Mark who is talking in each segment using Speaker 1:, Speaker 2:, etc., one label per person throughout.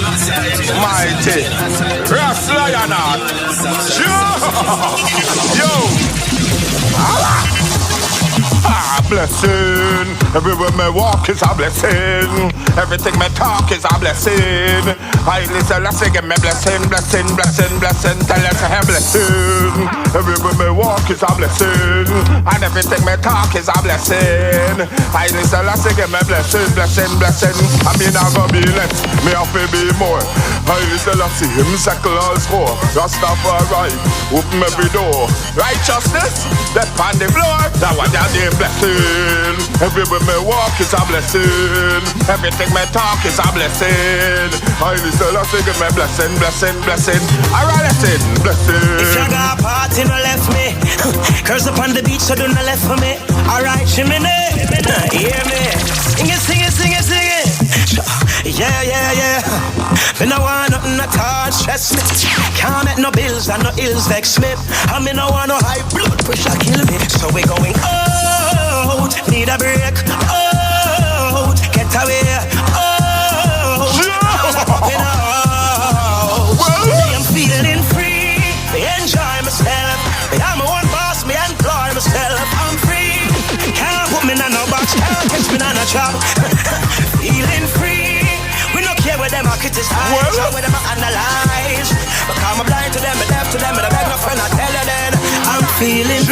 Speaker 1: Mighty Ras Lion Heart. Yo. Blessing. Everywhere me walk is a blessing. Everything me talk is a blessing. I listen, let's give me blessing, blessing, blessing, blessing. Tell us a blessing. Everywhere me walk is a blessing. And everything me talk is a blessing. I listen, let's give me blessing, blessing, blessing. I mean I'm gonna be less, me have to be more. I listen, let's see him circle all score. Rastafari, open every door. Righteousness, step on the floor. That was your blessing. Everywhere me walk is a blessing. Everything me talk is a blessing. I listen, I sing me blessing, blessing, blessing. Alright, listen, blessing.
Speaker 2: If you got a party, no left me. Curse upon the beach, so do not left for me. Alright, shimmy, hear me. Sing it, sing it, sing it, sing it. Yeah, yeah, yeah. Me no want nothing at all stress me. Can't make no bills and no ills vex me. I me no want no high blood pressure kill me. So we going out, need a break. Out, get away. Out, we know. I'm feeling free. Me enjoy myself. Me I'm my one boss. Me employ myself. I'm free. Can't put me in no box. Can't catch me in no trap. Feeling free. We don't care where them are criticize or where them are analyze. Because I'm blind to them, I'm deaf to them, and I beg no friend, I tell you then I'm feeling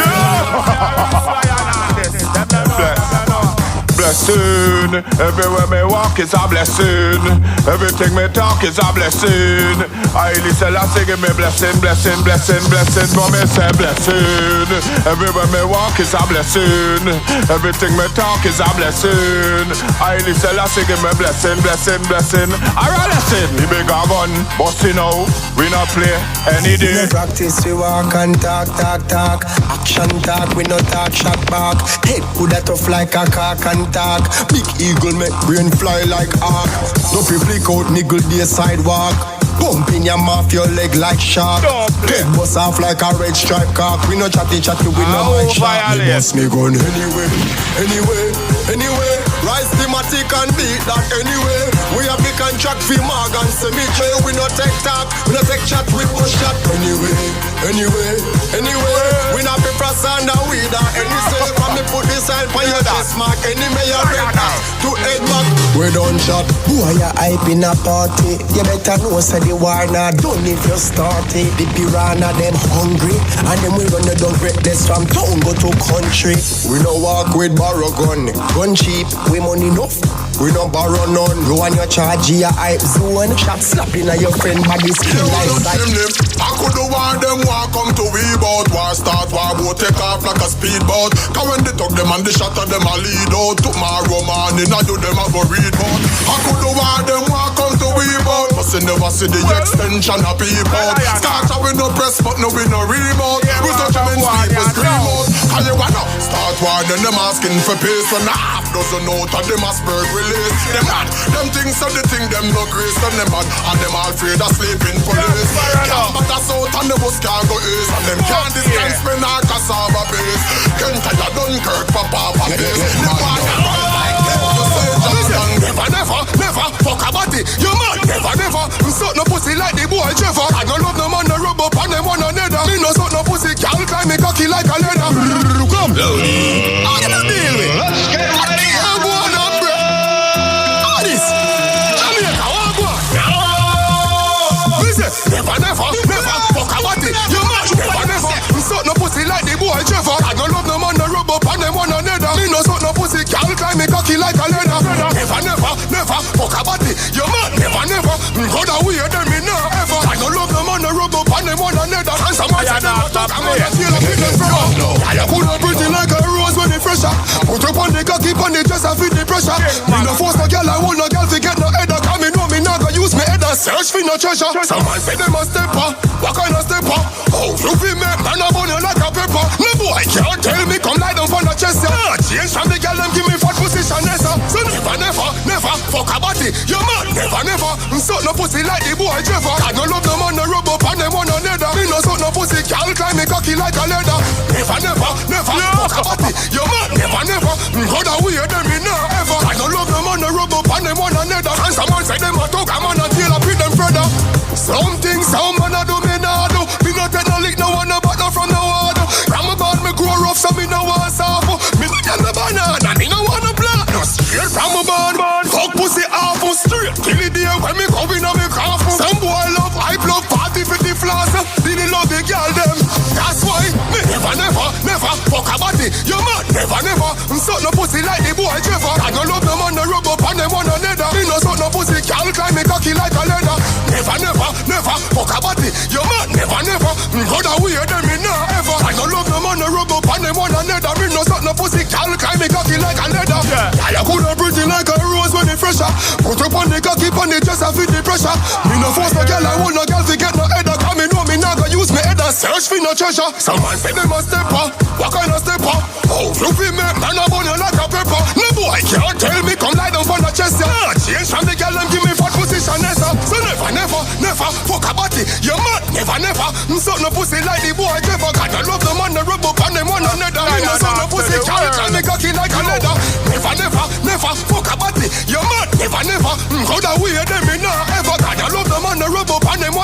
Speaker 1: Blessing. Everywhere me walk is a blessing. Everything me talk is a blessing. I listen, I sing me blessing, blessing, blessing, blessing. For me say blessing. Everywhere me walk is a blessing. Everything me talk is a blessing. I listen, I sing me blessing, blessing, blessing. Alright, listen. We big a gun, but you know we not play any day.
Speaker 3: We practice, we walk and talk, talk, talk. Action talk, we no talk, shot back. Head good at tough like a cock and talk. Big eagle make brain fly like arc. No flick out niggle the sidewalk. Pump in your mouth, your leg like shark. Head bust off like a red stripe cock. We no chatty chatty, we no mind shark. Me bust me gun anyway, anyway, anyway. Rise thematic and beat that anyway. We have the contract for Morgan Cemetery. We no take talk, we no take chat, we push shot anyway, anyway, anyway. We not be press and we that any say. From me put this sign for your chest mark. Any mayor red to head back. We don't shot. Boy, you hype in a party. You better know say the war not done if you start it. The piranha them hungry, and then we run the dog reckless from town go to country. We no walk with borrow gun cheap. We money enough. We no borrow none. You and your charge your hype zone. Shot slapping at your friend body skin like that.
Speaker 4: I could do want them walk come to we bout. War start, war boat take off like a speedboat. Cause when they talk them and they shot at them a lead out. Tomorrow morning I do them a go read bout. I could do want them walk come to we bout. But you never see the extension of people. Start we no press but no we no remote. We touch them and people scream out. Cause you wanna start war then them asking for peace. When a half dozen out of them a spurt release. Them mad, them things so the thing them no grace. And them mad, and them all afraid of sleeping police. Can't back us out and the bus can't go east. And them can't distance me not cassava base. Can't tell you Dunkirk for Papa Base. Them want to run like them. You say Jonathan, never, never, never fuck a body. You mad, never, never. I'm suck no pussy like the boy Trevor. I don't love no man, no rub up on them one another. Me no suck no pussy, can't climb me cocky like a leather. Come, how you gonna deal with?
Speaker 5: Let's get ready.
Speaker 4: Never, never, never fuck a body. You mad, never, never. I'm suck no pussy like the boy Trevor. I don't love no man, no rub up on them one another. Me no suck no pussy, can't climb me cocky like a leather. Never, never, never fuck a body. You mad, never, never. Go the way them me now ever. I don't love no man, no rub up on them one another. And some man say them a talk, I'm gonna feel like it from. I put up pretty like a rose when it fresher. Put up on the cocky, on the dress, I feel the pressure. Me no force no girl, I want no girl to get no header. Cause me know me not gonna use me header. Search for no treasure. Some man say them a stepper. What kind of stepper? Oh, you feel me? Man a bun you like a pepper. No boy can't tell me come lie down for the chest. Change from the girl them give me fat position. So never, never, never fuck a body. You mad? Never, never. Suck no pussy like the boy Trevor. I don't love no man no rub up on them one another. Me no suck no pussy, can't climb me cocky like a leather. Never, never, never fuck a body. You mad? Never, never. Go the way them me now ever. I don't love no man no rub up on them one another. And some man say them a talk, I'm on a tail, I beat them. body, you mad? Never, never. Suck no pussy like the boy Trevor. I don't love no man, no rub up on them one another. Me no suck no pussy, can't climb me cocky like a leather. Never, never, never. Fuck a body, you mad? Never, never. How that weird them me nah ever. I don't love no man, no rub up on them one another. Me no suck no pussy, can't climb me cocky like a leather. Yeah, you coulda pretty like a rose when it fresher. Put up on the cocky, on the chest, I feel the pressure. Me no force no girl, I want no girl to get no header. Come me know me nah go use me header. Search for no treasure. Some man say them a stepper. What kind of stepper? Oh, fluffy me, man a bun you like a pepper. No boy can't tell me come lie down for the chest. Yeah, change from the girl and give me fat position. So never, never, never fuck a body. You mad? Never, never. Suck no pussy like the boy Trevor. God I love the man the rub up on them one another. Me no suck no pussy, can't tell me cocky like a leather. Never, never, never fuck a body. You mad? Never, never. How that weird them me nah ever. God I love the man the rub up on them